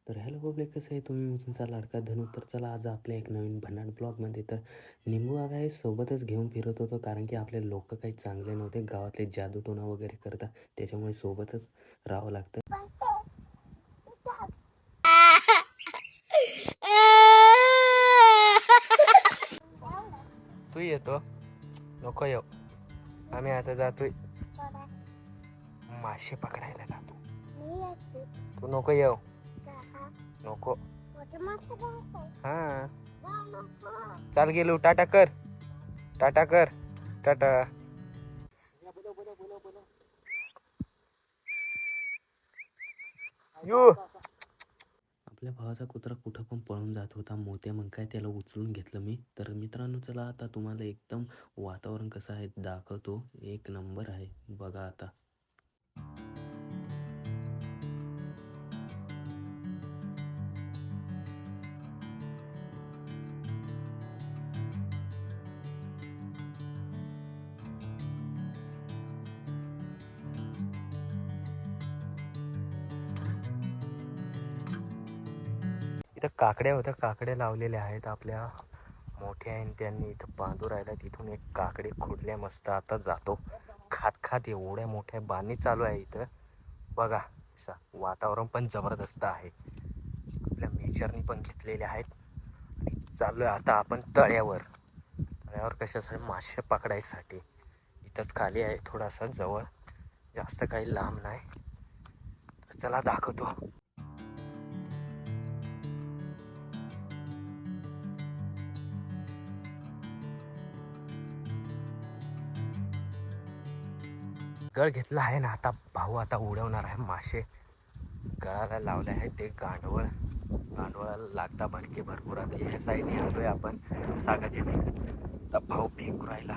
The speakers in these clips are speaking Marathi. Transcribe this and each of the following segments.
तर हॅलो पब्लिक, कसं आहे तुम्ही? मी तुमचा लाडका धनू. तर चला आज आपल्या एक नवीन भन्नाट ब्लॉगमध्ये. तर निंबू आगा हे सोबतच घेऊन फिरत होतो, कारण की आपले लोक काही चांगले नव्हते, गावातले जादूटोणा वगैरे करतात, त्याच्यामुळे सोबतच राहावं लागतं. तू येतो नको येऊ, आम्ही आता जातोय मासे पकडायला जातो. तू नको येऊ, नको. हा चाल गेलो, टाटा कर, टाटा कर, टाटा. यू आपल्या भावाचा कुत्रा कुठं पण पळून जात होता मोठ्या, मग काय त्याला उचलून घेतलं मी. तर मित्रांनो चला आता तुम्हाला एकदम वातावरण कसं आहे दाखवतो. एक नंबर आहे बघा आता. इथं काकड्या होत्या, काकड्या लावलेल्या आहेत आपल्या मोठ्या आहे, त्यांनी इथं बांधू राहिला. तिथून एक काकडी खुडल्या मस्त. आता जातो खात खात. एवढ्या मोठ्या बाणी चालू आहे इथं बघा. वातावरण पण जबरदस्त आहे. आपल्या मेजरनी पण घेतलेले आहेत आणि चाललोय आता आपण तळ्यावर. तळ्यावर कशासाठी? मासे पकडायसाठी. इथंच खाली आहे, थोडासा जवळ, जास्त काही लांब नाही. तर चला दाखवतो. गळ घेतला आहे ना, आता भाऊ आता उडवणार आहे मासे. गळाला लावले आहे ते गांडवळाला लागता भडके भरपूर. आता ह्या साईडने आलोय आपण सागाच्या तिकडे. आता भाऊ फेकू राहिला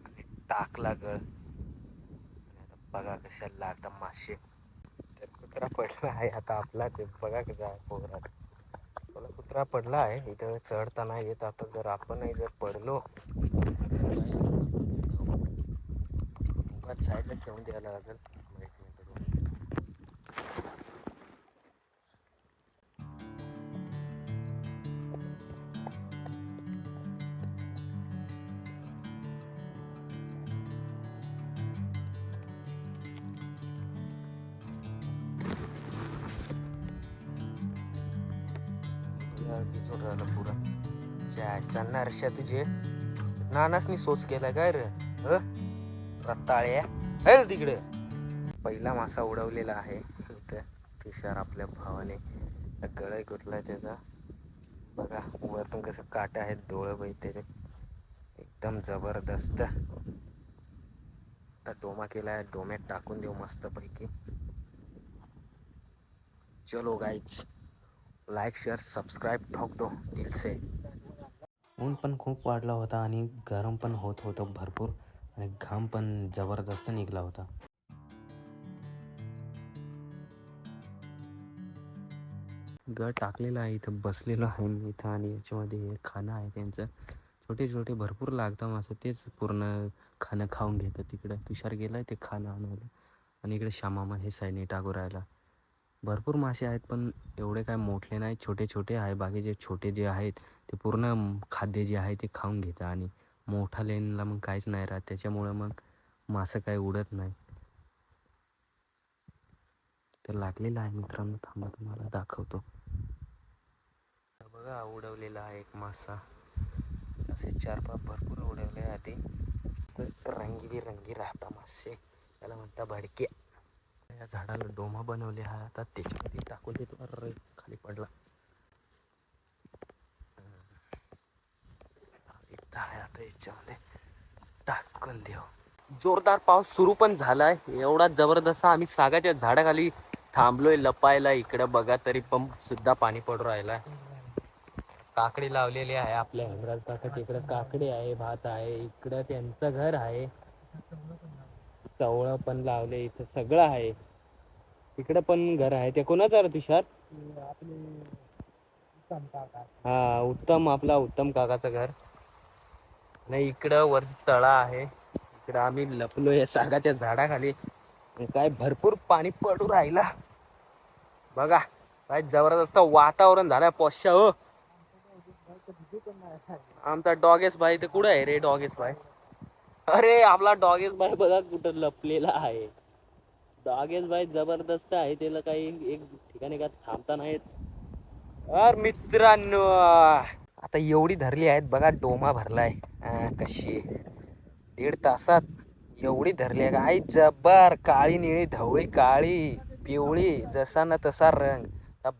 आणि टाकला गळ. आता बघा कशाला लागता मासे. तर कुत्रा पडला आहे आता आपला. ते बघा कसा आहे पोहरात. मला कुत्रा पडला आहे इथं चढताना येत. आता जर आपणही जर पडलो साईडला ठेवून द्यायला लागेल. बिचून राहिला पुरा. चालणार अशा तुझे नानासनी सोच केला काय रे? रत्ताळ्या है तिकडे. पहिला मासा उडवलेला आहे इथं तुषार आपल्या भावाने. गळा गुतलाय त्याचा बघा. वरतून कसं काटे आहेत, डोळं बाई त्याचे एकदम जबरदस्त. आता डोमा केलाय, डोम्यात टाकून देऊ मस्त पैकी. चलो गाइज, लाईक शेअर सबस्क्राईब ठोक दो दिल से. ऊन पण खूप वाढला होता आणि गरम पण होत होतं भरपूर, आणि घाम पण जबरदस्त निघला होता. गळ टाकलेला आहे इथं, बसलेलो आहे मी इथं. आणि याच्यामध्ये हे खाणं आहे त्यांचं. छोटे छोटे भरपूर लागतं मासे, तेच पूर्ण खाणं खाऊन घेतं. तिकडं तुषार गेलाय ते खाणं आणायला, आणि इकडे श्यामामा हे साईडने टाकू राहिला. भरपूर मासे आहेत पण एवढे काय मोठे नाही, छोटे छोटे आहे. बाकीचे छोटे जे आहेत ते पूर्ण खाद्य जे आहे ते खाऊन घेतं, आणि मोठा लेनला मग काहीच नाही राहत. त्याच्यामुळं मग मासं काही उडत नाही. तर लागलेलं आहे मित्रांनो, थांबा तुम्हाला दाखवतो. बघा उडवलेला आहे एक मासा. असे 4-5 भरपूर उडवले आधी. रंगीबिरंगी राहता मासे, त्याला म्हणता भडके. या झाडाला डोमा बनवले आहे, आता त्याच्यामध्ये टाकून देतो. अरे खाली पडला. इथं आहे, आता याच्यामध्ये टाकून देऊ. जोरदार पाऊस सुरू पण झालाय, एवढा जबरदस्त. आम्ही सागाच्या झाडाखाली थांबलोय लपायला. इकडं बघा तरी पण सुद्धा पाणी पडू राहिला. काकडी लावलेली आहे आपल्या हेमराज काकाच्या इकडं. काकडी आहे, भात आहे, इकडं त्यांचं घर आहे. चवळं पण लावले इथं, सगळं आहे. इकडं पण घर आहे. ते कोणाचं रे तुषार? हा, उत्तम, आपला उत्तम काकाचं घर. नाही, इकडं वर तळा आहे. इकडं आम्ही लपलो या सागाच्या झाडाखाली. काय भरपूर पाणी पडू राहिला बघा. काय जबरदस्त वातावरण झालंय पोश्या हो. आमचा डॉगेश भाई ते कुठे आहे रे डॉगेश भाई? अरे आपला डॉगेश भाई बघा कुठं लपलेला आहे. डॉगेश भाई जबरदस्त आहे, त्याला काही एक ठिकाणी का थांबता नाहीत. अरे मित्रांनो आता एवढी धरली आहेत बघा, डोमा भरलाय कशी 1.5 तासात एवढी धरली आहे. काय जबर काळी निळी धवळी काळी पिवळी जसा ना तसा रंग.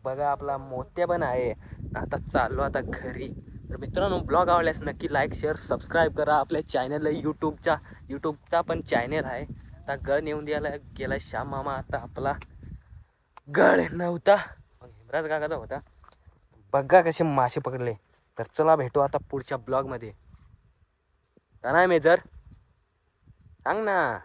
बघा आपला मोत्या पण आहे. आता चाललो आता घरी. तर मित्रांनो ब्लॉग आवडल्यास नक्की लाईक शेअर सबस्क्राईब करा. आपल्या चॅनलला यूट्यूबचा पण चॅनल आहे. आता गळ नेऊन द्यायला गेला श्याम मामा. आता आपला गळ नव्हता हिमराज काकाचा होता. बघा कसे मासे पकडले. तर चला भेटू आता पुढच्या ब्लॉग मध्ये. का नाही मेजर सांग ना.